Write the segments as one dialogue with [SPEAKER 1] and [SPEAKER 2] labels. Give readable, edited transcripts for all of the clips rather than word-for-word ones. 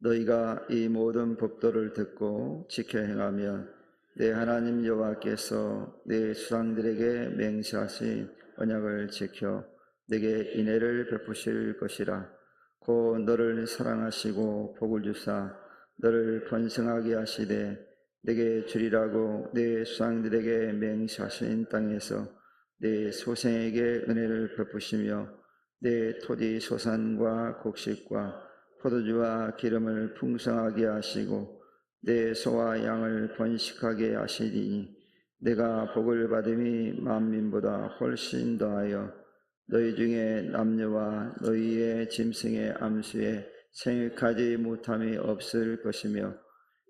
[SPEAKER 1] 너희가 이 모든 법도를 듣고 지켜 행하면 내 하나님 여호와께서 내 조상들에게 맹세하신 언약을 지켜 내게 인애를 베푸실 것이라. 곧 너를 사랑하시고 복을 주사 너를 번성하게 하시되 내게 주리라고 내 조상들에게 맹세하신 땅에서 내 소생에게 은혜를 베푸시며 내 토지 소산과 곡식과 포도주와 기름을 풍성하게 하시고 내 소와 양을 번식하게 하시리니 내가 복을 받음이 만민보다 훨씬 더하여 너희 중에 남녀와 너희의 짐승의 암수에 생육하지 못함이 없을 것이며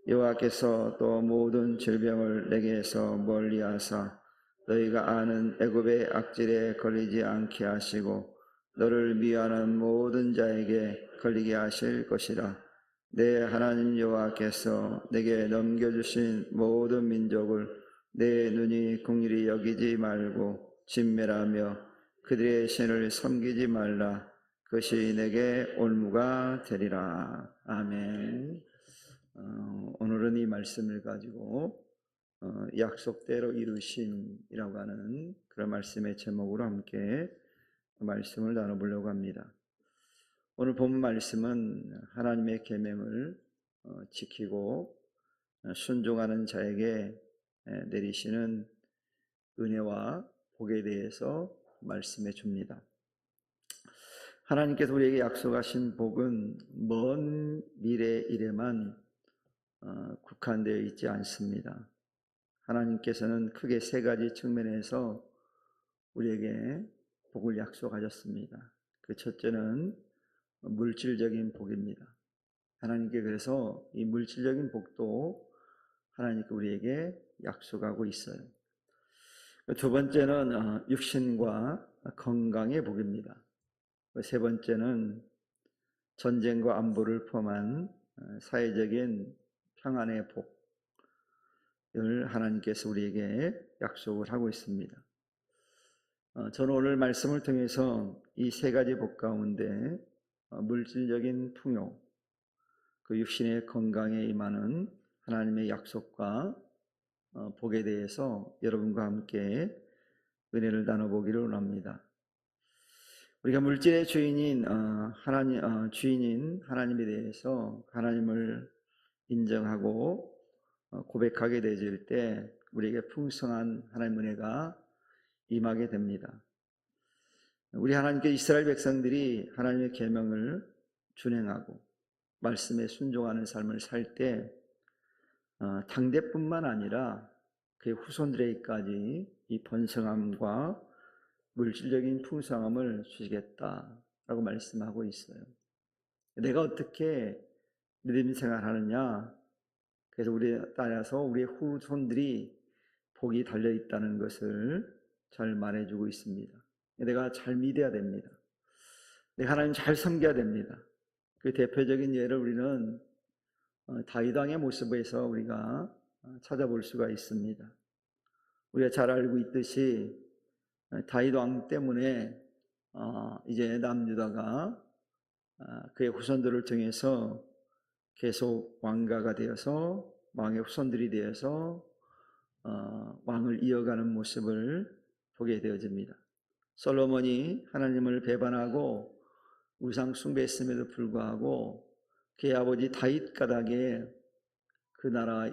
[SPEAKER 1] 여호와께서 또 모든 질병을 내게서 멀리하사 너희가 아는 애굽의 악질에 걸리지 않게 하시고 너를 미워하는 모든 자에게 걸리게 하실 것이라. 내 하나님 여호와께서 내게 넘겨주신 모든 민족을 내 눈이 긍휼히 여기지 말고 진멸하며 그들의 신을 섬기지 말라. 그것이 내게 올무가 되리라. 아멘. 오늘은 이 말씀을 가지고 약속대로 이루심이라고 하는 그런 말씀의 제목으로 함께 말씀을 나눠보려고 합니다. 오늘 본문 말씀은 하나님의 계명을 지키고 순종하는 자에게 내리시는 은혜와 복에 대해서 말씀해 줍니다. 하나님께서 우리에게 약속하신 복은 먼 미래 일에만 국한되어 있지 않습니다. 하나님께서는 크게 세 가지 측면에서 우리에게 복을 약속하셨습니다. 그 첫째는 물질적인 복입니다. 하나님께 그래서 이 물질적인 복도 하나님께 우리에게 약속하고 있어요. 두 번째는 육신과 건강의 복입니다. 세 번째는 전쟁과 안보를 포함한 사회적인 평안의 복을 하나님께서 우리에게 약속을 하고 있습니다. 저는 오늘 말씀을 통해서 이 세 가지 복 가운데 물질적인 풍요, 그 육신의 건강에 임하는 하나님의 약속과 복에 대해서 여러분과 함께 은혜를 나눠보기를 원합니다. 우리가 물질의 주인인 하나님에 대해서 하나님을 인정하고 고백하게 되질 때 우리에게 풍성한 하나님의 은혜가 임하게 됩니다. 우리 하나님께 이스라엘 백성들이 하나님의 계명을 준행하고 말씀에 순종하는 삶을 살 때 당대뿐만 아니라 그의 후손들에게까지 이 번성함과 물질적인 풍성함을 주시겠다라고 말씀하고 있어요. 내가 어떻게 믿음 생활하느냐? 그래서 우리에 따라서 우리의 후손들이 복이 달려있다는 것을 잘 말해주고 있습니다. 내가 잘 믿어야 됩니다. 내가 하나님 잘 섬겨야 됩니다. 그 대표적인 예를 우리는 다윗 왕의 모습에서 우리가 찾아볼 수가 있습니다. 우리가 잘 알고 있듯이 다윗 왕 때문에 이제 남유다가 그의 후손들을 통해서 계속 왕가가 되어서 왕의 후손들이 되어서 왕을 이어가는 모습을 보게 되어집니다. 솔로몬이 하나님을 배반하고 우상 숭배했음에도 불구하고 그의 아버지 다윗 가닥에 그 나라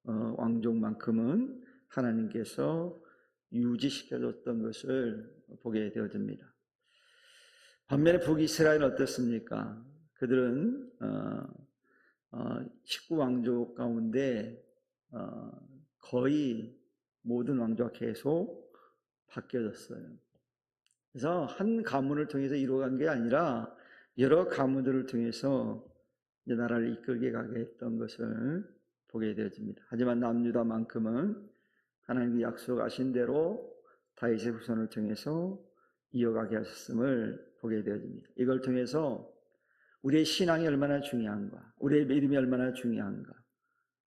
[SPEAKER 1] 왕족만큼은 하나님께서 유지시켜줬던 것을 보게 되어집니다. 반면에 북이스라엘은 어떻습니까? 그들은 19왕족 가운데 거의 모든 왕조가 계속 바뀌어졌어요. 그래서 한 가문을 통해서 이루어간 게 아니라 여러 가문들을 통해서 이 나라를 이끌게 가게 했던 것을 보게 되어집니다. 하지만 남유다만큼은 하나님이 약속하신 대로 다윗의 후손을 통해서 이어가게 하셨음을 보게 되어집니다. 이걸 통해서 우리의 신앙이 얼마나 중요한가, 우리의 믿음이 얼마나 중요한가,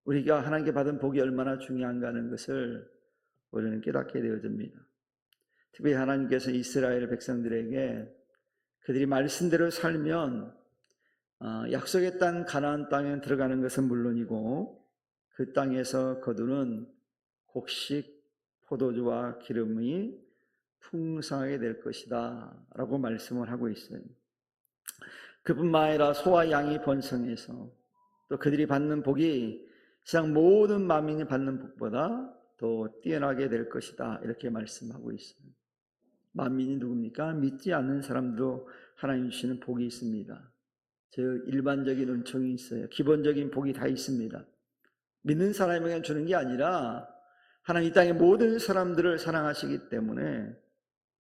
[SPEAKER 1] 우리가 하나님께 받은 복이 얼마나 중요한가 하는 것을 우리는 깨닫게 되어집니다. 특별히 하나님께서 이스라엘 백성들에게 그들이 말씀대로 살면 약속의 땅 가나안 땅에 들어가는 것은 물론이고 그 땅에서 거두는 곡식, 포도주와 기름이 풍성하게 될 것이다 라고 말씀을 하고 있어요. 그뿐만 아니라 소와 양이 번성해서 또 그들이 받는 복이 세상 모든 만민이 받는 복보다 더 뛰어나게 될 것이다 이렇게 말씀하고 있어요. 만민이 누굽니까? 믿지 않는 사람도 하나님 주시는 복이 있습니다. 즉 일반적인 은총이 있어요. 기본적인 복이 다 있습니다. 믿는 사람에게 주는 게 아니라 하나님 이 땅의 모든 사람들을 사랑하시기 때문에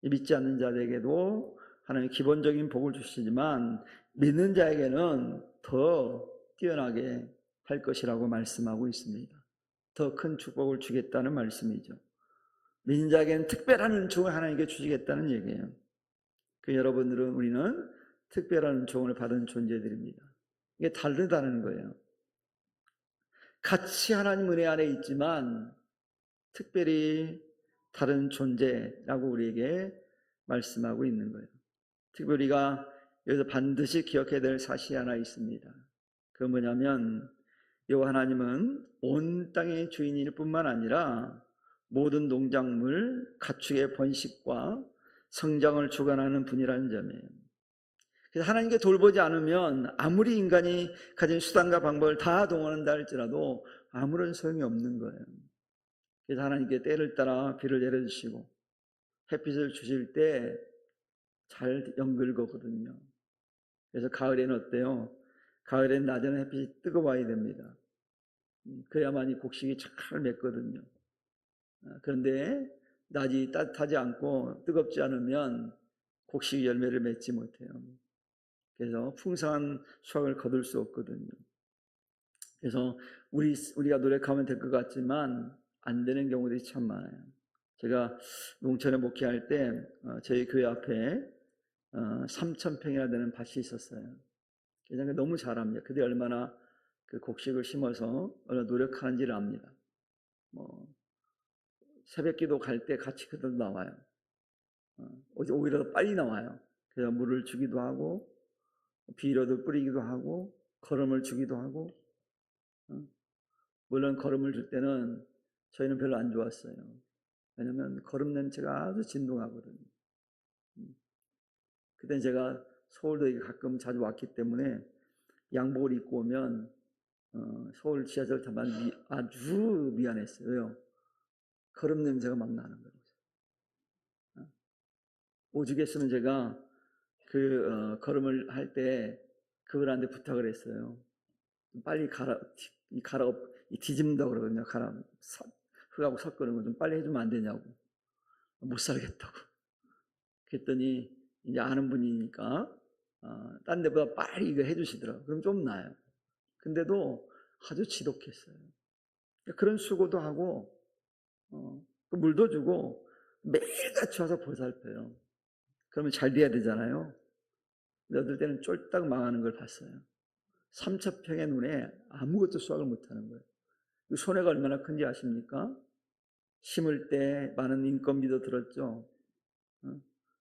[SPEAKER 1] 믿지 않는 자에게도 하나님 기본적인 복을 주시지만 믿는 자에게는 더 뛰어나게 할 것이라고 말씀하고 있습니다. 더 큰 축복을 주겠다는 말씀이죠. 믿는 자에게는 특별한 은총을 하나님께 주시겠다는 얘기예요. 그 여러분들은 우리는 특별한 은총을 받은 존재들입니다. 이게 다르다는 거예요. 같이 하나님 은혜 안에 있지만 특별히 다른 존재라고 우리에게 말씀하고 있는 거예요. 특별히 우리가 여기서 반드시 기억해야 될 사실이 하나 있습니다. 그건 뭐냐면 여호와 하나님은 온 땅의 주인일 뿐만 아니라 모든 농작물, 가축의 번식과 성장을 주관하는 분이라는 점이에요. 그래서 하나님께 돌보지 않으면 아무리 인간이 가진 수단과 방법을 다 동원한다 할지라도 아무런 소용이 없는 거예요. 그래서 하나님께 때를 따라 비를 내려주시고 햇빛을 주실 때 잘 연글거거든요. 그래서 가을에는 어때요? 가을엔 낮에는 햇빛이 뜨거워야 됩니다. 그래야만 이 곡식이 잘 맺거든요. 그런데 낮이 따뜻하지 않고 뜨겁지 않으면 곡식이 열매를 맺지 못해요. 그래서 풍성한 수확을 거둘 수 없거든요. 그래서 우리가 노력하면 될 것 같지만 안 되는 경우들이 참 많아요. 제가 농촌에 목회할 때 저희 교회 앞에 3,000평이나 되는 밭이 있었어요. 그냥 너무 잘합니다. 그들이 얼마나 그 곡식을 심어서 얼마나 노력하는지를 압니다. 뭐 새벽기도 갈 때 같이 그들 나와요. 오히려 더 빨리 나와요. 그래서 물을 주기도 하고 비료도 뿌리기도 하고 거름을 주기도 하고. 물론 거름을 줄 때는 저희는 별로 안 좋았어요. 왜냐하면 거름 냄새가 아주 진동하거든요. 그때 제가 서울도 가끔 자주 왔기 때문에 양복을 입고 오면 서울 지하철 타면 아주 미안했어요. 왜요? 거름 냄새가 막 나는 거예요. 오죽했으면 제가 그 거름을 할 때 그분한테 부탁을 했어요. 빨리 뒤집는다고 그러거든요. 흙하고 섞는 거 좀 빨리 해주면 안 되냐고. 못 살겠다고. 그랬더니 이제 아는 분이니까 딴 데보다 빨리 이거 해주시더라고요. 그럼 좀 나아요. 근데도 아주 지독했어요. 그런 수고도 하고 그 물도 주고 매일같이 와서 보살펴요. 그러면 잘 돼야 되잖아요. 근데 어떨 때는 쫄딱 망하는 걸 봤어요. 3,000평의 눈에 아무것도 수확을 못하는 거예요. 그 손해가 얼마나 큰지 아십니까? 심을 때 많은 인건비도 들었죠.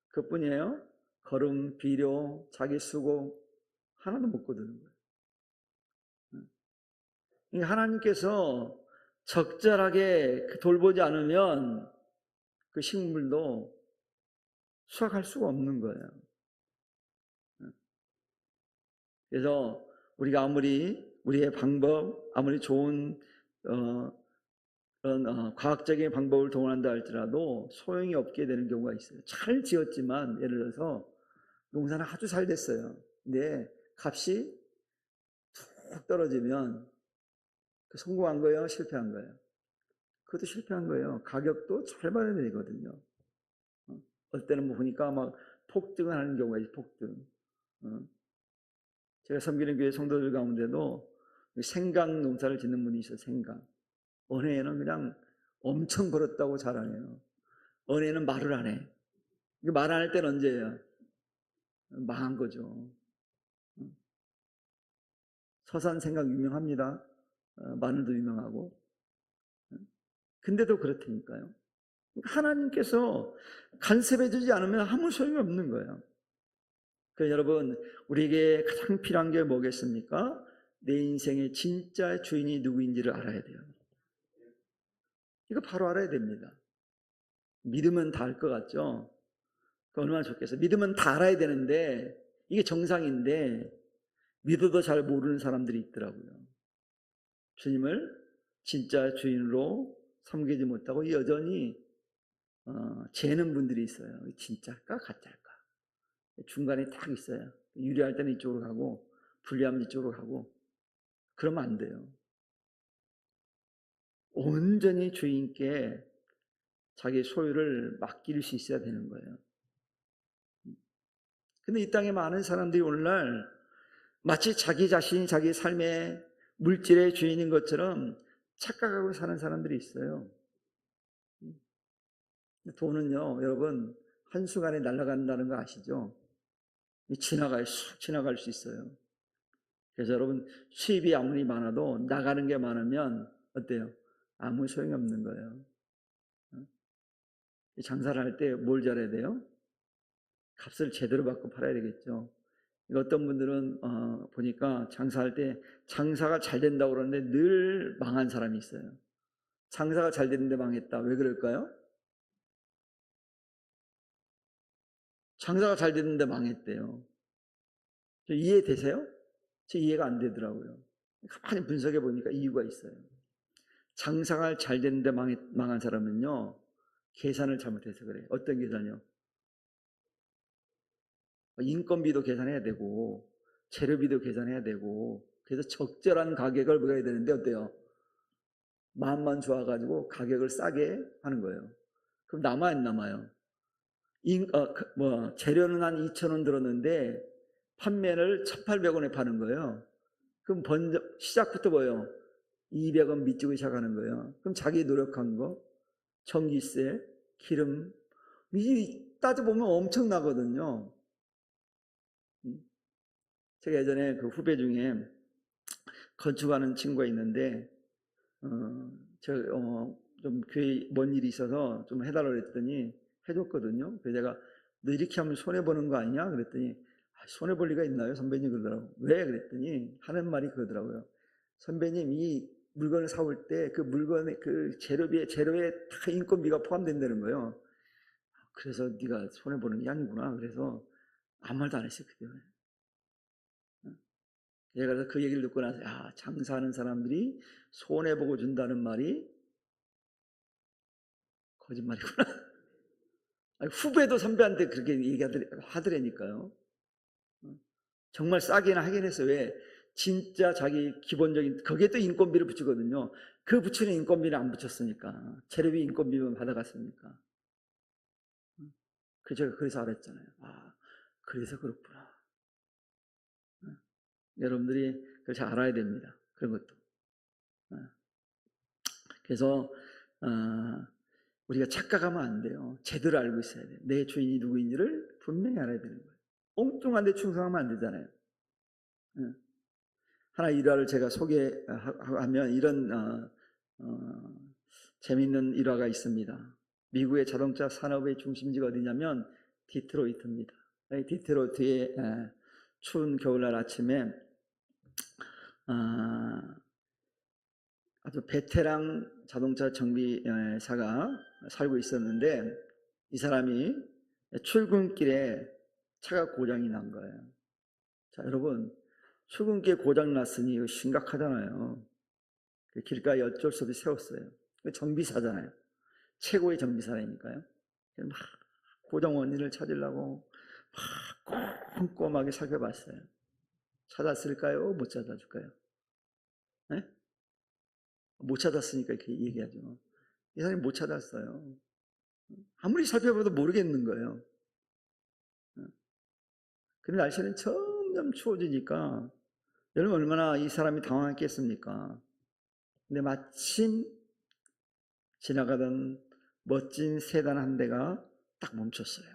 [SPEAKER 1] 그뿐이에요. 거름, 비료, 자기 수고 하나도 못 거두는 거예요. 하나님께서 적절하게 돌보지 않으면 그 식물도 수확할 수가 없는 거예요. 그래서 우리가 아무리 우리의 방법, 아무리 좋은 그런 과학적인 방법을 동원한다 할지라도 소용이 없게 되는 경우가 있어요. 잘 지었지만 예를 들어서 농사는 아주 잘 됐어요. 근데 값이 툭 떨어지면 성공한 거예요? 실패한 거예요? 그것도 실패한 거예요. 가격도 잘 받아야 되거든요. 어떨 때는 뭐 보니까 막 폭등을 하는 경우가 있어요. 폭등. 제가 섬기는 교회 성도들 가운데도 생강 농사를 짓는 분이 있어요. 생강. 어느 애는 그냥 엄청 벌었다고 자랑해요. 어느 애는 말을 안 해. 말 안 할 때는 언제예요? 망한 거죠. 서산 생강 유명합니다. 마늘도 유명하고. 근데도 그렇다니까요. 하나님께서 간섭해 주지 않으면 아무 소용이 없는 거예요. 그 여러분, 우리에게 가장 필요한 게 뭐겠습니까? 내 인생의 진짜 주인이 누구인지를 알아야 돼요. 이거 바로 알아야 됩니다. 믿으면 다 알 것 같죠? 그 얼마나 좋겠어요. 믿으면 다 알아야 되는데 이게 정상인데 믿어도 잘 모르는 사람들이 있더라고요. 주님을 진짜 주인으로 섬기지 못하고 여전히 재는 분들이 있어요. 진짜일까 가짜일까 중간에 딱 있어요. 유리할 때는 이쪽으로 가고 불리하면 이쪽으로 가고. 그러면 안 돼요. 온전히 주인께 자기 소유를 맡길 수 있어야 되는 거예요. 근데 이 땅에 많은 사람들이 오늘날 마치 자기 자신이 자기 삶의 물질의 주인인 것처럼 착각하고 사는 사람들이 있어요. 돈은요, 여러분, 한순간에 날아간다는 거 아시죠? 쑥 지나갈 수 있어요. 그래서 여러분, 수입이 아무리 많아도 나가는 게 많으면 어때요? 아무 소용이 없는 거예요. 장사를 할 때 뭘 잘해야 돼요? 값을 제대로 받고 팔아야 되겠죠. 어떤 분들은 보니까 장사할 때 장사가 잘 된다고 그러는데 늘 망한 사람이 있어요. 장사가 잘 됐는데 망했다. 왜 그럴까요? 장사가 잘 됐는데 망했대요. 이해되세요? 저 이해가 안 되더라고요. 가만히 분석해 보니까 이유가 있어요. 장사가 잘 됐는데 망한 사람은요, 계산을 잘못해서 그래요. 어떤 계산이요? 인건비도 계산해야 되고 재료비도 계산해야 되고, 그래서 적절한 가격을 물어야 되는데 어때요? 마음만 좋아가지고 가격을 싸게 하는 거예요. 그럼 남아요, 안 남아요? 재료는 한 2,000원 들었는데 판매를 1,800원에 파는 거예요. 그럼 시작부터 뭐예요? 200원 밑주고 시작하는 거예요. 그럼 자기 노력한 거, 전기세, 기름, 이 따져보면 엄청나거든요. 제가 예전에 그 후배 중에 건축하는 친구가 있는데, 좀 교회 뭔 일이 있어서 좀 해달라고 그랬더니 해줬거든요. 그래서 제가 너 이렇게 하면 손해보는 거 아니냐? 그랬더니 손해볼 리가 있나요? 선배님 그러더라고요. 왜? 그랬더니 하는 말이 그러더라고요. 선배님, 이 물건을 사올 때 그 물건의 그 재료에 다 인건비가 포함된다는 거예요. 그래서 네가 손해보는 게 아니구나. 그래서 아무 말도 안 했어요. 그때. 그래서 그 얘기를 듣고 나서 장사하는 사람들이 손해보고 준다는 말이 거짓말이구나. 아니, 후배도 선배한테 그렇게 하더라니까요. 정말 싸게는 하긴 했어요. 왜? 진짜 자기 기본적인, 거기에 또 인건비를 붙이거든요. 그 붙이는 인건비는 안 붙였으니까. 재료비 인건비만 받아갔으니까. 그래서 알았잖아요. 그래서 그렇구나. 여러분들이 그걸 잘 알아야 됩니다. 그런 것도. 그래서 우리가 착각하면 안 돼요. 제대로 알고 있어야 돼요. 내 주인이 누구인지를 분명히 알아야 되는 거예요. 엉뚱한 데 충성하면 안 되잖아요. 하나 일화를 제가 소개하면 이런 재미있는 일화가 있습니다. 미국의 자동차 산업의 중심지가 어디냐면 디트로이트입니다. 디트로이트의 추운 겨울날 아침에 아주 베테랑 자동차 정비사가 살고 있었는데, 이 사람이 출근길에 차가 고장이 난 거예요. 자, 여러분, 출근길에 고장 났으니 이거 심각하잖아요. 길가에 어쩔 수 없이 세웠어요. 정비사잖아요. 최고의 정비사라니까요. 막 고장 원인을 찾으려고 막 꼼꼼하게 살펴봤어요. 찾았을까요? 못 찾아줄까요? 네? 못 찾았으니까 이렇게 얘기하죠. 이 사람이 못 찾았어요. 아무리 살펴봐도 모르겠는 거예요. 근데 날씨는 점점 추워지니까 여러분 얼마나 이 사람이 당황했겠습니까? 근데 마침 지나가던 멋진 세단 한 대가 딱 멈췄어요.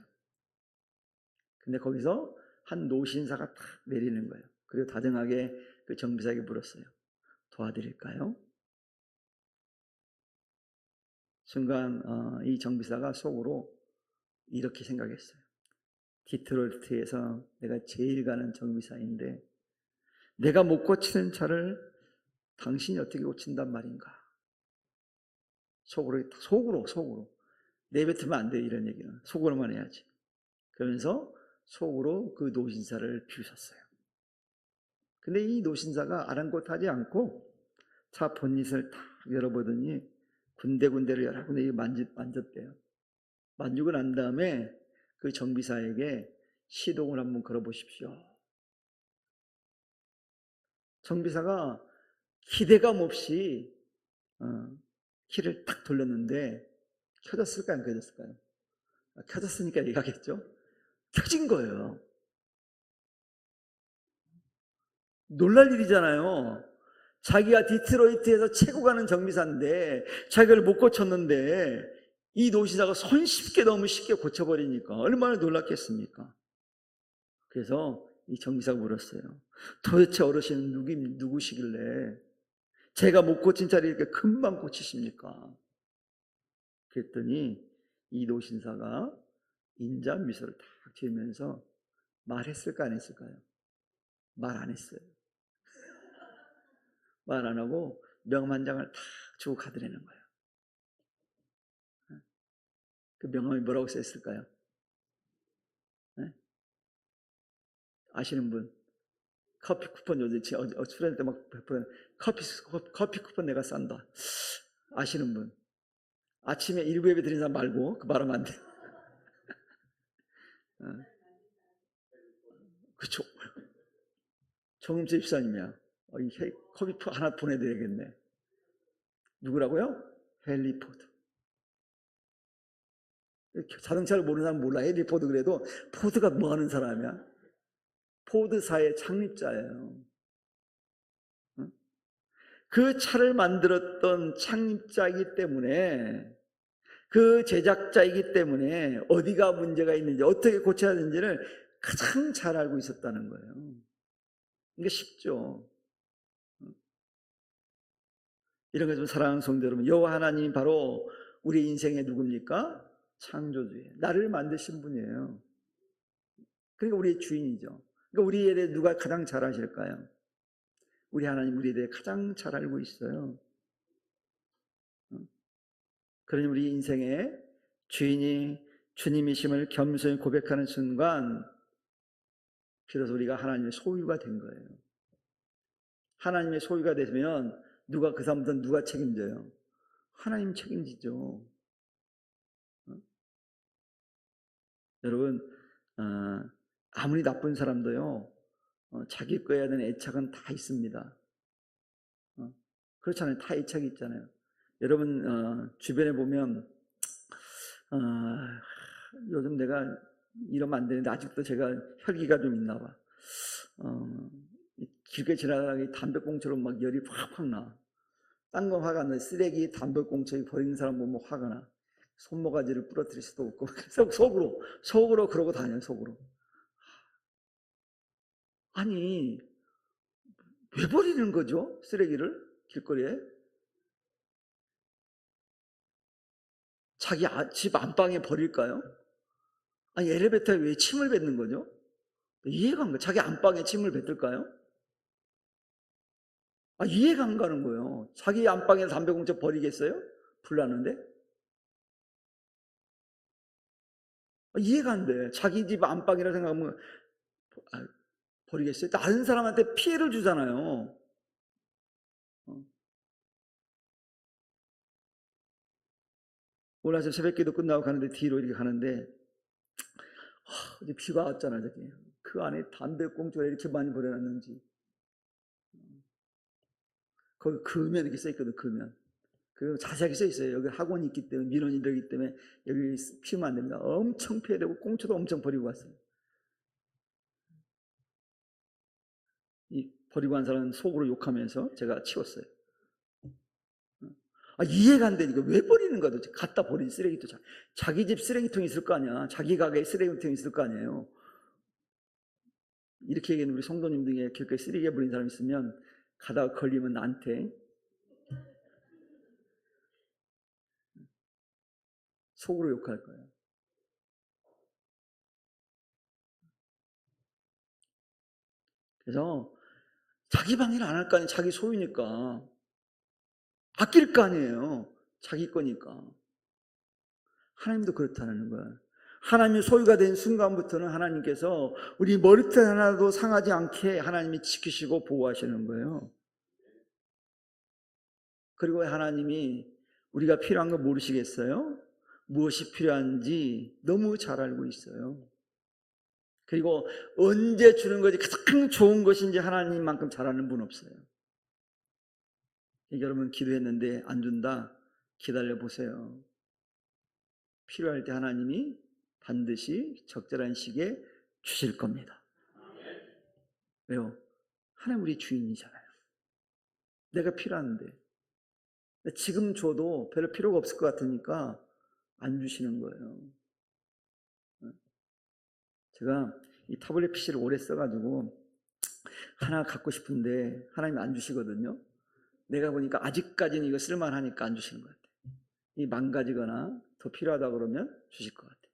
[SPEAKER 1] 근데 거기서 한 노신사가 딱 내리는 거예요. 그리고 다정하게 그 정비사에게 물었어요. 도와드릴까요? 순간 이 정비사가 속으로 이렇게 생각했어요. 디트로이트에서 내가 제일 가는 정비사인데 내가 못 고치는 차를 당신이 어떻게 고친단 말인가. 속으로 내뱉으면 안 돼. 이런 얘기는 속으로만 해야지. 그러면서 속으로 그 노신사를 비웃었어요. 근데 이 노신사가 아랑곳하지 않고 차 본닛을 탁 열어보더니 군데군데를 여러 군데 만졌대요. 만지고 난 다음에 그 정비사에게 시동을 한번 걸어보십시오. 정비사가 기대감 없이 키를 딱 돌렸는데 켜졌을까요? 안 켜졌을까요? 켜졌으니까 얘기하겠죠? 켜진 거예요. 놀랄 일이잖아요. 자기가 디트로이트에서 최고 가는 정비사인데 자기를 못 고쳤는데 이 노시사가 손쉽게 너무 쉽게 고쳐버리니까 얼마나 놀랐겠습니까? 그래서 이 정비사가 물었어요. 도대체 어르신은 누구시길래 제가 못 고친 차를 이렇게 금방 고치십니까? 그랬더니 이 노신사가 인자한 미소를 탁 지으면서 말했을까 안 했을까요? 말 안 했어요. 말 안 하고 명함 탁 주고 가더라는 거예요. 그 명함이 뭐라고 써있을까요? 네? 아시는 분? 커피 쿠폰 요즘 출연할 때막 커피 쿠폰 내가 싼다. 아시는 분? 아침에 일부 예배 드린 사람 말고 그 말하면 안 돼. 그쵸? 정음재 집사님이야. 이 커피 하나 보내드려야겠네. 누구라고요? 헨리 포드. 자동차를 모르는 사람 몰라. 헨리 포드 그래도 포드가 뭐 하는 사람이야? 포드사의 창립자예요. 그 차를 만들었던 창립자이기 때문에 그 제작자이기 때문에 어디가 문제가 있는지 어떻게 고쳐야 되는지를 가장 잘 알고 있었다는 거예요. 이게 쉽죠. 이런 거 좀 사랑하는 성도 여러분, 여호와 하나님 바로 우리 인생의 누굽니까? 창조주예요. 나를 만드신 분이에요. 그러니까 우리의 주인이죠. 그러니까 우리에 대해 누가 가장 잘 아실까요? 우리 하나님 우리에 대해 가장 잘 알고 있어요. 그러니 우리 인생의 주인이 주님이심을 겸손히 고백하는 순간 비로소 우리가 하나님의 소유가 된 거예요. 하나님의 소유가 되면 누가 그 사람들은 누가 책임져요? 하나님 책임지죠. 여러분 아무리 나쁜 사람도요 자기 거 해야 되는 애착은 다 있습니다. 그렇잖아요. 다 애착이 있잖아요. 여러분 주변에 보면 요즘 내가 이러면 안 되는데 아직도 제가 혈기가 좀 있나 봐. 길게 지나가기 담배꽁초로 막 열이 확확 나. 딴 건 화가 안 나. 쓰레기 담배꽁초에 버리는 사람 보면 화가 나. 손모가지를 부러뜨릴 수도 없고 속으로 그러고 다녀요. 속으로. 아니 왜 버리는 거죠? 쓰레기를 길거리에? 자기 집 안방에 버릴까요? 아니 엘리베이터에 왜 침을 뱉는 거죠? 이해가 안 가. 자기 안방에 침을 뱉을까요? 이해가 안 가는 거예요. 자기 안방에 담배꽁초 버리겠어요? 불나는데? 이해가 안 돼. 자기 집 안방이라 생각하면 버리겠어요? 다른 사람한테 피해를 주잖아요. 오늘 아침 새벽기도 끝나고 가는데 뒤로 이렇게 가는데 이제 비가 왔잖아 저기. 그 안에 담배꽁초를 이렇게 많이 버려놨는지 거기 금면 이렇게 써있거든. 금면. 그 자세하게 써있어요. 여기 학원이 있기 때문에 민원이 되기 때문에 여기 피우면 안 됩니다. 엄청 피해되고 꽁초도 엄청 버리고 왔어요. 이 버리고 간 사람은 속으로 욕하면서 제가 치웠어요. 이해가 안 되니까 왜 버리는 거야 도대체. 갖다 버린 쓰레기도 자기 집 쓰레기통이 있을 거 아니야. 자기 가게에 쓰레기통이 있을 거 아니에요. 이렇게 얘기하는 우리 성도님 중에 길거리 쓰레기에 버린 사람 있으면 가다가 걸리면 나한테 속으로 욕할 거예요. 그래서 자기 방해를 안 할 거 아니에요. 자기 소유니까. 아낄 거 아니에요. 자기 거니까. 하나님도 그렇다는 거예요. 하나님의 소유가 된 순간부터는 하나님께서 우리 머리털 하나도 상하지 않게 하나님이 지키시고 보호하시는 거예요. 그리고 하나님이 우리가 필요한 거 모르시겠어요? 무엇이 필요한지 너무 잘 알고 있어요. 그리고 언제 주는 것이 가장 좋은 것인지 하나님만큼 잘 아는 분 없어요. 여러분 기도했는데 안 준다? 기다려 보세요. 필요할 때 하나님이 반드시 적절한 시기에 주실 겁니다. 왜요? 하나님 우리 주인이잖아요. 내가 필요한데 지금 줘도 별로 필요가 없을 것 같으니까 안 주시는 거예요. 제가 이 타블렛 PC를 오래 써가지고 하나 갖고 싶은데 하나님이 안 주시거든요. 내가 보니까 아직까지는 이거 쓸만하니까 안 주시는 것 같아요. 이 망가지거나 더 필요하다 그러면 주실 것 같아요.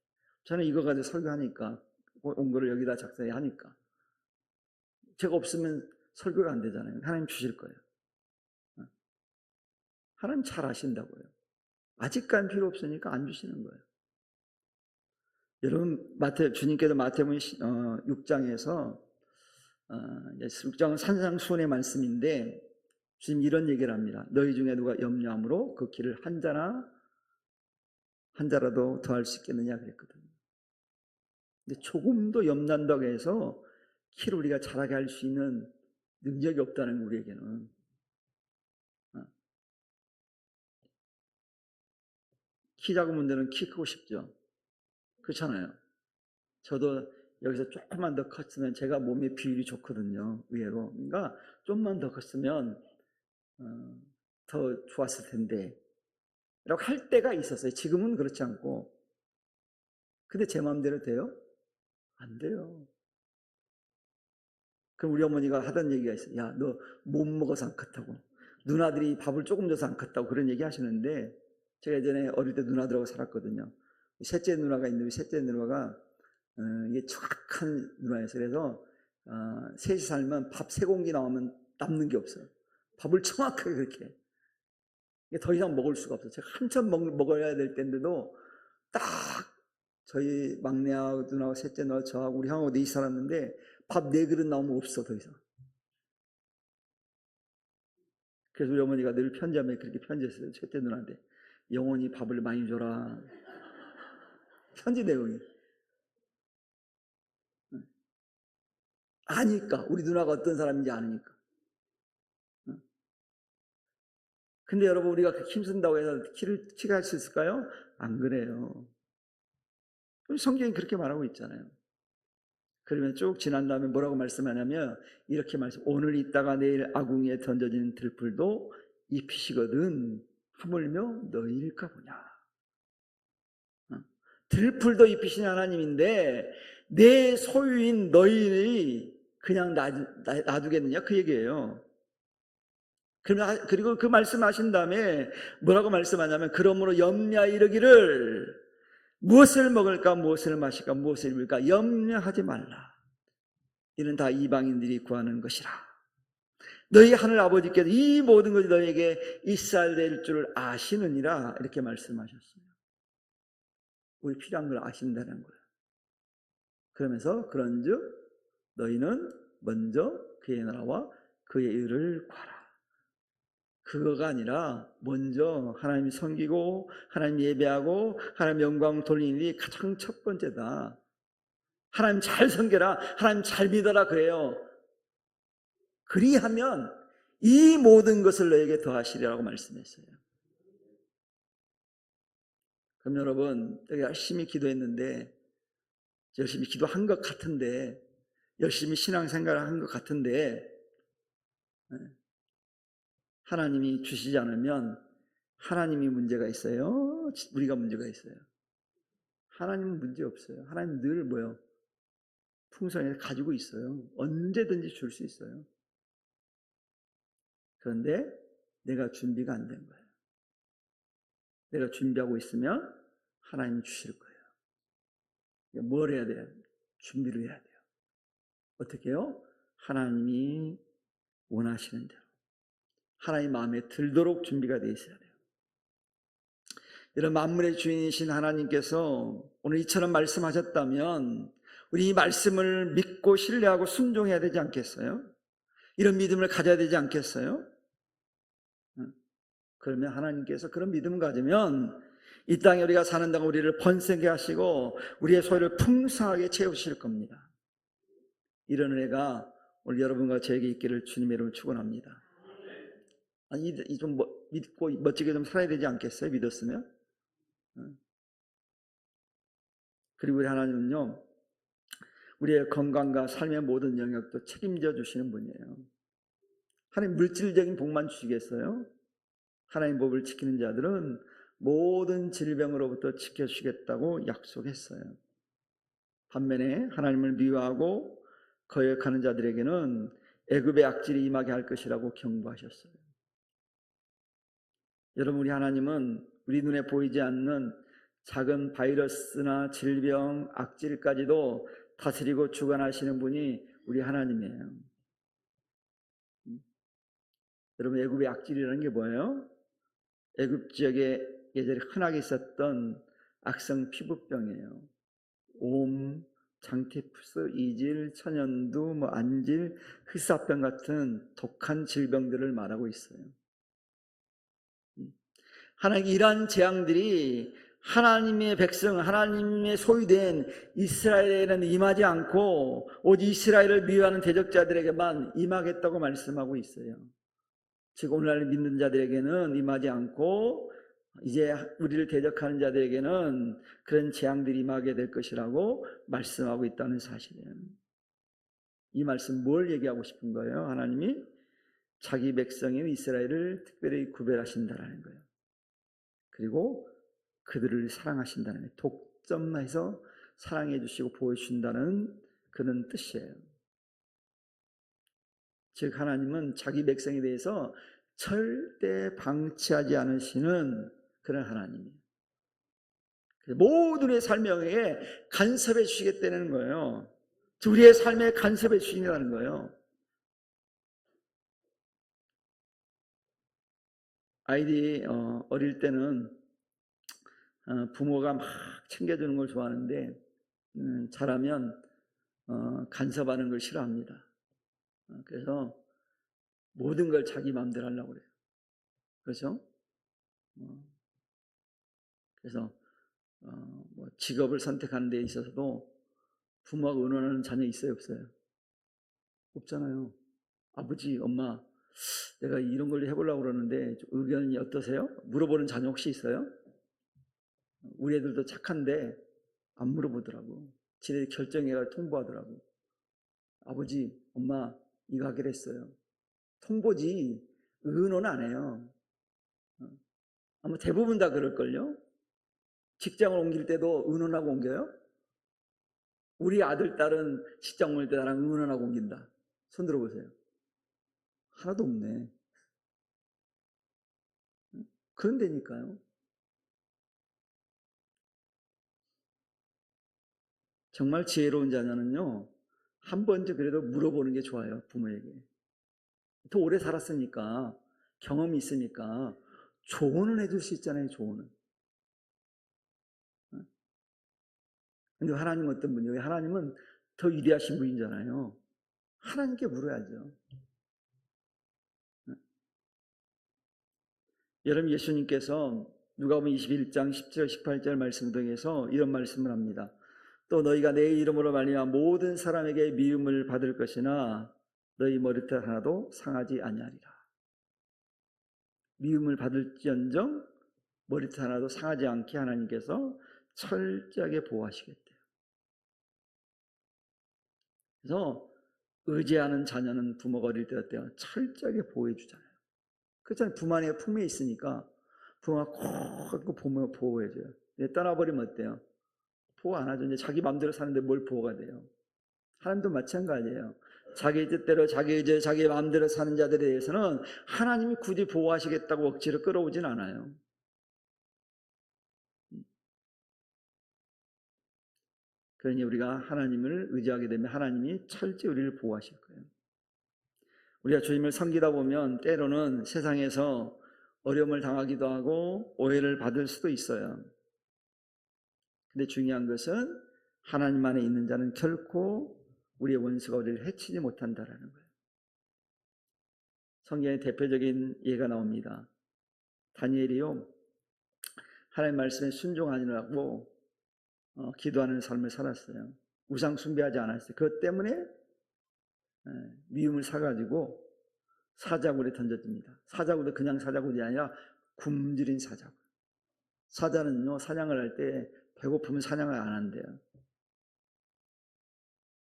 [SPEAKER 1] 저는 이거 가지고 설교하니까 온 거를 여기다 작성해 하니까 제가 없으면 설교가 안 되잖아요. 하나님 주실 거예요. 하나님 잘 아신다고요. 아직까지 필요 없으니까 안 주시는 거예요. 여러분 주님께서 마태복음 6장에서 6장은 산상수훈의 말씀인데 주님 이런 얘기를 합니다. 너희 중에 누가 염려함으로 그 길을 한 자라도 더할 수 있겠느냐 그랬거든요. 근데 조금도 염난다고 해서 키를 우리가 자라게 할 수 있는 능력이 없다는 우리에게는. 키 작은 분들은 키 크고 싶죠. 그렇잖아요. 저도 여기서 조금만 더 컸으면 제가 몸의 비율이 좋거든요. 의외로. 그러니까 좀만 더 컸으면 더 좋았을 텐데 라고 할 때가 있었어요. 지금은 그렇지 않고. 근데 제 마음대로 돼요? 안 돼요. 그럼 우리 어머니가 하던 얘기가 있어요. 야, 너 못 먹어서 안 컸다고. 누나들이 밥을 조금 줘서 안 컸다고 그런 얘기 하시는데 제가 예전에 어릴 때 누나들하고 살았거든요. 셋째 누나가 있는데 셋째 누나가 이게 정확한 누나였어요. 그래서 셋이 살면 밥 3공기 나오면 남는 게 없어요. 밥을 정확하게 그렇게. 더 이상 먹을 수가 없어요. 제가 한참 먹어야 될 때인데도 딱 저희 막내하고 누나하고 셋째 누나 저하고 우리 형하고 넷이 살았는데 밥 4그릇 나오면 없어 더 이상. 그래서 우리 어머니가 늘 편지하면 그렇게 편지했어요. 셋째 누나한테. 영원히 밥을 많이 줘라. 편지 내용이. 아니까. 우리 누나가 어떤 사람인지 아니까. 근데 여러분 우리가 힘쓴다고 해서 키가 할 수 있을까요? 안 그래요. 성경이 그렇게 말하고 있잖아요. 그러면 쭉 지난 다음에 뭐라고 말씀하냐면 이렇게 오늘 있다가 내일 아궁이에 던져지는 들풀도 입히시거든 하물며 너희일까 보냐. 들풀도 입히신 하나님인데 내 소유인 너희를 그냥 놔두겠느냐 그 얘기예요. 그리고 그 말씀하신 다음에 뭐라고 말씀하냐면 그러므로 염려하여 이르기를 무엇을 먹을까 무엇을 마실까 무엇을 입을까 염려하지 말라. 이는 다 이방인들이 구하는 것이라. 너희 하늘 아버지께서 이 모든 것이 너희에게 있어야 될 줄을 아시느니라 이렇게 말씀하셨어요. 우리 필요한 걸 아신다는 거예요. 그러면서 그런즉 너희는 먼저 그의 나라와 그의 의를 구하라. 그거가 아니라 먼저 하나님 섬기고 하나님 예배하고 하나님 영광 돌리는 일이 가장 첫 번째다. 하나님 잘 섬겨라. 하나님 잘 믿어라 그래요. 그리하면 이 모든 것을 너에게 더하시리라고 말씀했어요. 그럼 여러분 열심히 기도했는데 열심히 기도한 것 같은데 열심히 신앙생활을 한 것 같은데 하나님이 주시지 않으면 하나님이 문제가 있어요? 우리가 문제가 있어요? 하나님은 문제 없어요. 하나님 늘 뭐요? 풍성하게 가지고 있어요. 언제든지 줄 수 있어요. 그런데 내가 준비가 안 된 거예요. 내가 준비하고 있으면 하나님 주실 거예요. 뭘 해야 돼요? 준비를 해야 돼요. 어떻게 해요? 하나님이 원하시는 대로 하나님 마음에 들도록 준비가 되어 있어야 돼요. 이런 만물의 주인이신 하나님께서 오늘 이처럼 말씀하셨다면 우리 이 말씀을 믿고 신뢰하고 순종해야 되지 않겠어요? 이런 믿음을 가져야 되지 않겠어요? 그러면 하나님께서 그런 믿음을 가지면 이 땅에 우리가 사는 동안 우리를 번성하게 하시고 우리의 소유를 풍성하게 채우실 겁니다. 이런 은혜가 오늘 여러분과 저에게 있기를 주님의 이름으로 축원합니다. 아니, 좀 믿고 멋지게 좀 살아야 되지 않겠어요? 믿었으면? 그리고 우리 하나님은요, 우리의 건강과 삶의 모든 영역도 책임져 주시는 분이에요. 하나님 물질적인 복만 주시겠어요? 하나님 법을 지키는 자들은 모든 질병으로부터 지켜주시겠다고 약속했어요. 반면에 하나님을 미워하고 거역하는 자들에게는 애굽의 악질이 임하게 할 것이라고 경고하셨어요. 여러분, 우리 하나님은 우리 눈에 보이지 않는 작은 바이러스나 질병, 악질까지도 다스리고 주관하시는 분이 우리 하나님이에요. 여러분, 애굽의 악질이라는 게 뭐예요? 애굽 지역에 예전에 흔하게 있었던 악성 피부병이에요. 옴, 장티푸스, 이질, 천연두, 안질, 흑사병 같은 독한 질병들을 말하고 있어요. 하나님, 이러한 재앙들이 하나님의 백성, 하나님의 소유된 이스라엘에는 임하지 않고 오직 이스라엘을 미워하는 대적자들에게만 임하겠다고 말씀하고 있어요. 즉 오늘날 믿는 자들에게는 임하지 않고 이제 우리를 대적하는 자들에게는 그런 재앙들이 임하게 될 것이라고 말씀하고 있다는 사실이에요. 이 말씀 뭘 얘기하고 싶은 거예요? 하나님이 자기 백성인 이스라엘을 특별히 구별하신다는 거예요. 그리고 그들을 사랑하신다는 거예요. 독점해서 사랑해 주시고 보여 주신다는 그런 뜻이에요. 즉 하나님은 자기 백성에 대해서 절대 방치하지 않으시는 그런 하나님이에요. 모든 우리의 삶에 간섭해 주시겠다는 거예요. 우리의 삶에 간섭해 주신다는 거예요. 아이들이 어릴 때는 부모가 막 챙겨주는 걸 좋아하는데 자라면 간섭하는 걸 싫어합니다. 그래서 모든 걸 자기 마음대로 하려고 그래요. 그렇죠? 그래서 직업을 선택하는 데 있어서도 부모가 의논하는 자녀 있어요, 없어요? 없잖아요. 아버지, 엄마, 내가 이런 걸 해보려고 그러는데 의견이 어떠세요? 물어보는 자녀 혹시 있어요? 우리 애들도 착한데 안 물어보더라고. 지네 결정해가 통보하더라고. 아버지, 엄마, 이거 하기로 했어요. 통보지 의논 안 해요. 아마 대부분 다 그럴걸요? 직장을 옮길 때도 의논하고 옮겨요? 우리 아들, 딸은 직장 옮길 때 나랑 의논하고 옮긴다. 손 들어보세요. 하나도 없네. 그런데니까요. 정말 지혜로운 자녀는요, 한 번쯤 그래도 물어보는 게 좋아요, 부모에게. 더 오래 살았으니까, 경험이 있으니까, 조언을 해줄 수 있잖아요, 조언을. 근데 하나님은 어떤 분이에요? 하나님은 더 위대하신 분이잖아요. 하나님께 물어야죠. 여러분, 예수님께서 누가복음 21장 10절 18절 말씀 등에서 이런 말씀을 합니다. 또 너희가 내 이름으로 말미암아 모든 사람에게 미움을 받을 것이나 너희 머리털 하나도 상하지 아니하리라. 미움을 받을지언정 머리털 하나도 상하지 않게 하나님께서 철저하게 보호하시겠대요. 그래서 의지하는 자녀는 부모가 어릴 때 어때요? 철저하게 보호해 주잖아요. 그렇잖아요. 부모의 품에 있으니까 부모가 꼭 보호해줘요. 떠나버리면 어때요? 보호 안 하죠. 이제 자기 마음대로 사는데 뭘 보호가 돼요? 하나님도 마찬가지예요. 자기 뜻대로 자기 의지에 자기 마음대로 사는 자들에 대해서는 하나님이 굳이 보호하시겠다고 억지로 끌어오진 않아요. 그러니 우리가 하나님을 의지하게 되면 하나님이 철저히 우리를 보호하실 거예요. 우리가 주님을 섬기다 보면 때로는 세상에서 어려움을 당하기도 하고 오해를 받을 수도 있어요. 근데 중요한 것은 하나님 안에 있는 자는 결코 우리의 원수가 우리를 해치지 못한다라는 거예요. 성경에 대표적인 예가 나옵니다. 다니엘이요, 하나님 말씀에 순종하느라고 기도하는 삶을 살았어요. 우상 숭배하지 않았어요. 그것 때문에 미움을 사가지고 사자굴에 던져집니다. 사자굴도 그냥 사자굴이 아니라 굶주린 사자굴. 사자는요, 사냥을 할 때 배고프면 사냥을 안 한대요.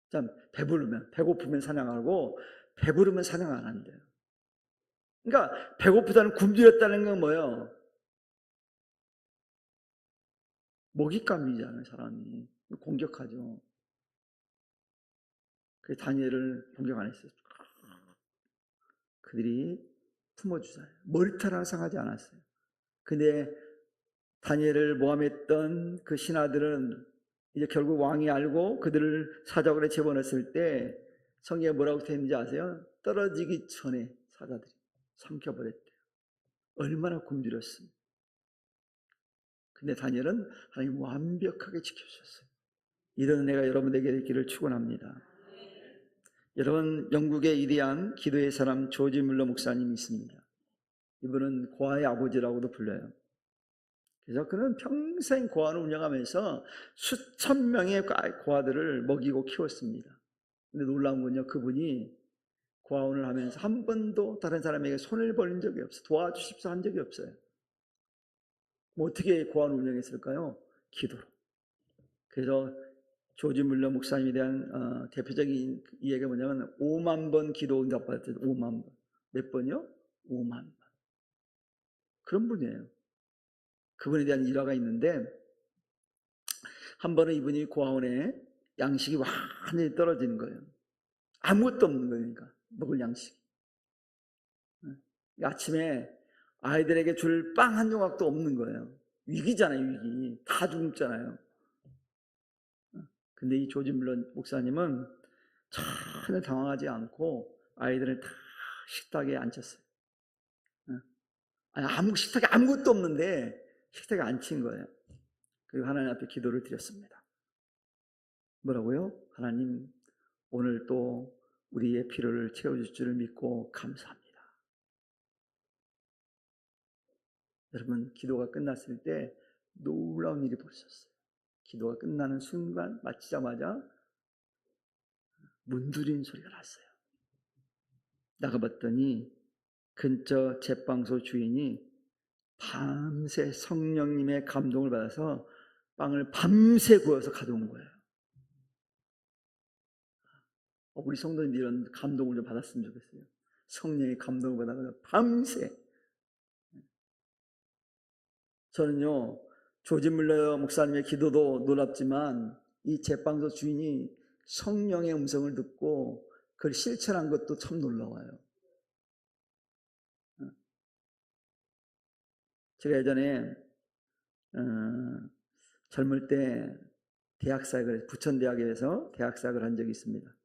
[SPEAKER 1] 참, 배고프면 사냥하고 배부르면 사냥 안 한대요. 그러니까 배고프다는, 굶주렸다는 건 뭐예요? 먹잇감이잖아요. 사람이 공격하죠. 그래서 다니엘을 공격 안 했어요. 그들이 품어주잖아요. 머리털 하나 상하지 않았어요. 근데 다니엘을 모함했던 그 신하들은 이제 결국 왕이 알고 그들을 사자굴에 집어넣었을 때 성경에 뭐라고 되어 있는지 아세요? 떨어지기 전에 사자들이 삼켜버렸대요. 얼마나 굶주렸습니까? 근데 다니엘은 하나님 완벽하게 지켜주셨어요. 이런 은혜가 여러분에게 있기를 축원합니다. 여러분, 영국의 위대한 기도의 사람 조지 물러 목사님이 있습니다. 이분은 고아의 아버지라고도 불려요. 그래서 그는 평생 고아원을 운영하면서 수천 명의 고아들을 먹이고 키웠습니다. 근데 놀라운 건요, 그분이 고아원을 하면서 한 번도 다른 사람에게 손을 벌린 적이 없어요. 도와주십시오 한 적이 없어요. 뭐 어떻게 고아원을 운영했을까요? 기도로. 그래서 조지 물러 목사님에 대한 대표적인 이야기가 뭐냐면 5만 번 기도 응답받았대요. 5만 번. 몇 번이요? 5만 번. 그런 분이에요. 그분에 대한 일화가 있는데, 한 번은 이분이 고아원에 양식이 완전히 떨어지는 거예요. 아무것도 없는 거예요. 그러니까 먹을 양식이. 아침에 아이들에게 줄 빵 한 조각도 없는 거예요. 위기잖아요. 위기. 다 굶잖아요. 근데 이 조지 물런 목사님은 전혀 당황하지 않고 아이들을 다 식탁에 앉혔어요. 식탁에 아무것도 없는데 식탁에 앉힌 거예요. 그리고 하나님 앞에 기도를 드렸습니다. 뭐라고요? 하나님, 오늘 또 우리의 필요를 채워줄 줄을 믿고 감사합니다. 여러분, 기도가 끝났을 때 놀라운 일이 벌어졌어요. 기도가 끝나는 순간 마치자마자 문두린 소리가 났어요. 나가봤더니 근처 제빵소 주인이 밤새 성령님의 감동을 받아서 빵을 밤새 구워서 가져온 거예요. 우리 성도님 이런 감동을 좀 받았으면 좋겠어요. 성령의 감동을 받아서 밤새. 저는요, 조지 물러 목사님의 기도도 놀랍지만 이 제빵소 주인이 성령의 음성을 듣고 그걸 실천한 것도 참 놀라워요. 제가 예전에 젊을 때 대학사역을, 부천대학에서 대학사역을 한 적이 있습니다.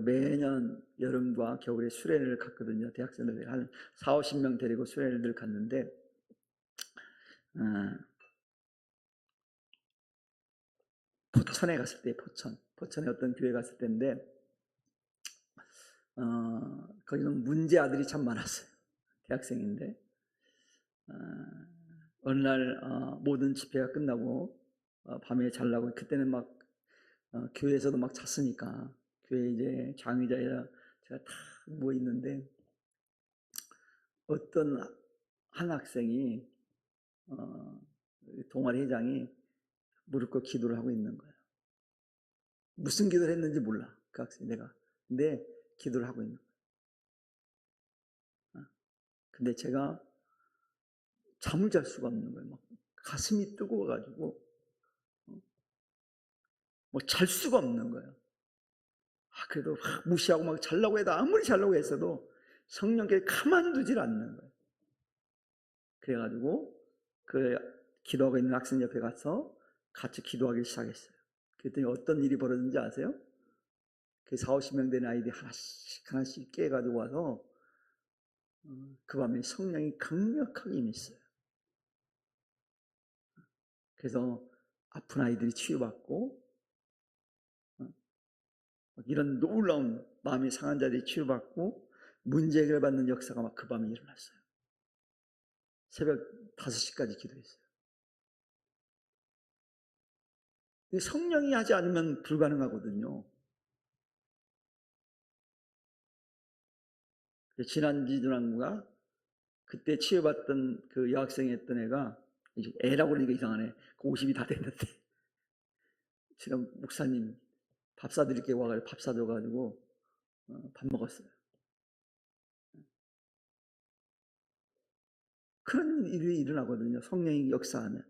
[SPEAKER 1] 매년 여름과 겨울에 수련회를 갔거든요. 대학생들 한 4, 50명 데리고 수련회를 갔는데 포천에 갔을 때, 포천에 어떤 교회 갔을 때인데 거기는 문제 아들이 참 많았어요. 대학생인데 어느 날 모든 집회가 끝나고 밤에 자려고, 그때는 막 교회에서도 막 잤으니까 교회 이제 장의자에 제가 다 모여 있는데 어떤 한 학생이 동아리 회장이 무릎 꿇고 기도를 하고 있는 거예요. 무슨 기도를 했는지 몰라, 그 학생이. 내가 근데 기도를 하고 있는 거예요. 근데 제가 잠을 잘 수가 없는 거예요. 막 가슴이 뜨거워가지고 뭐 잘 수가 없는 거예요. 그래도 막 무시하고 막 자려고 해도, 아무리 자려고 했어도 성령께 가만두질 않는 거예요. 그래가지고 그 기도하고 있는 학생 옆에 가서 같이 기도하기 시작했어요. 그랬더니 어떤 일이 벌어졌는지 아세요? 그 40~50명 되는 아이들이 하나씩 하나씩 깨가지고 와서 그 밤에 성령이 강력하게 임했어요. 그래서 아픈 아이들이 치유받고 이런 놀라운 마음이 상한 자들이 치유받고 문제 해결받는 역사가 막 그 밤에 일어났어요. 새벽 5시까지 기도했어요. 성령이 하지 않으면 불가능하거든요. 지난 지난주가 그때 치유받던 그 여학생이었던 애가, 애라고 그러니까 이상하네. 그 50이 다 됐는데 지금 목사님 밥 사드릴게 와가지고 밥 사줘가지고 밥 먹었어요. 그런 일이 일어나거든요. 성령이 역사하면.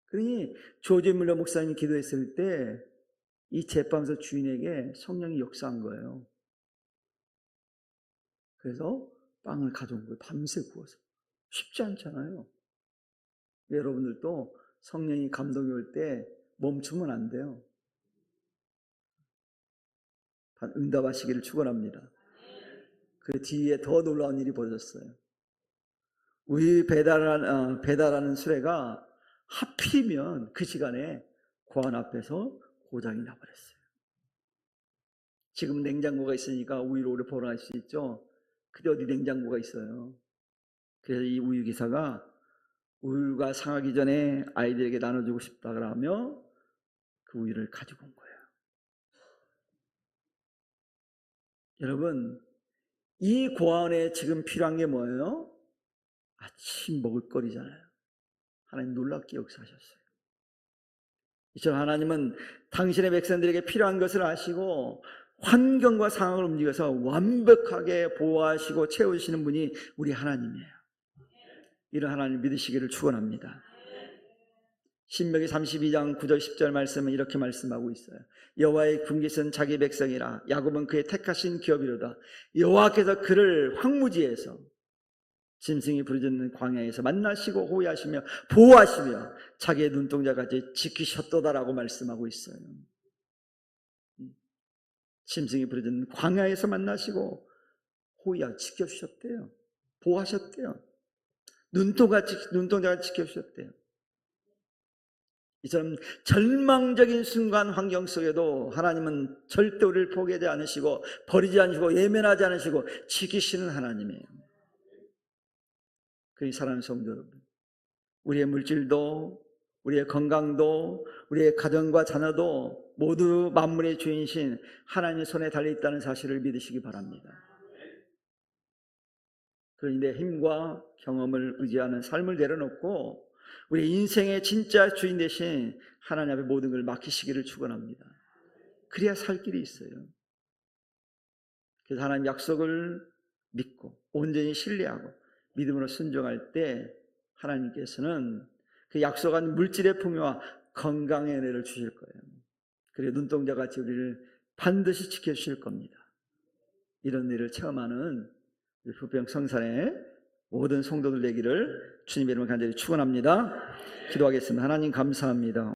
[SPEAKER 1] 그러니 조지 뮬러 목사님이 기도했을 때 이 제빵소 주인에게 성령이 역사한 거예요. 그래서 빵을 가져온 거예요. 밤새 구워서. 쉽지 않잖아요. 여러분들도 성령이 감동이 올 때 멈추면 안 돼요. 응답하시기를 축원합니다. 그 뒤에 더 놀라운 일이 벌어졌어요. 우유 배달하는 수레가 하필이면 그 시간에 고안 앞에서 고장이 나버렸어요. 지금 냉장고가 있으니까 우유를 오래 보관할 수 있죠. 근데 어디 냉장고가 있어요. 그래서 이 우유 기사가 우유가 상하기 전에 아이들에게 나눠주고 싶다 그러며 그 우유를 가지고 온 거예요. 여러분, 이 고안에 지금 필요한 게 뭐예요? 아침 먹을거리잖아요. 하나님 놀랍게 역사하셨어요. 이처럼 하나님은 당신의 백성들에게 필요한 것을 아시고 환경과 상황을 움직여서 완벽하게 보호하시고 채우시는 분이 우리 하나님이에요. 이런 하나님을 믿으시기를 축원합니다. 신명기 32장 9절 10절 말씀은 이렇게 말씀하고 있어요. 여호와의 군깃은 자기 백성이라 야곱은 그의 택하신 기업이로다. 여호와께서 그를 황무지에서 짐승이 부르짖는 광야에서 만나시고 호위하시며 보호하시며 자기의 눈동자같이 지키셨도다라고 말씀하고 있어요. 짐승이 부르짖는 광야에서 만나시고 호위하 지켜주셨대요. 보호하셨대요. 눈동자같이 지켜주셨대요. 이처럼 절망적인 순간 환경 속에도 하나님은 절대 우리를 포기하지 않으시고 버리지 않으시고 예면하지 않으시고 지키시는 하나님이에요. 그의 사랑하는 성도 여러분, 우리의 물질도 우리의 건강도 우리의 가정과 자녀도 모두 만물의 주인이신 하나님의 손에 달려있다는 사실을 믿으시기 바랍니다. 그러니 내 힘과 경험을 의지하는 삶을 내려놓고 우리 인생의 진짜 주인 되신 하나님 앞에 모든 걸 맡기시기를 축원합니다. 그래야 살 길이 있어요. 그래서 하나님 약속을 믿고 온전히 신뢰하고 믿음으로 순종할 때 하나님께서는 그 약속한 물질의 풍요와 건강의 은혜를 주실 거예요. 그리고 눈동자같이 우리를 반드시 지켜주실 겁니다. 이런 일을 체험하는 부평 성산의 모든 성도들 되기를 주님의 이름으로 간절히 축원합니다. 기도하겠습니다. 하나님 감사합니다.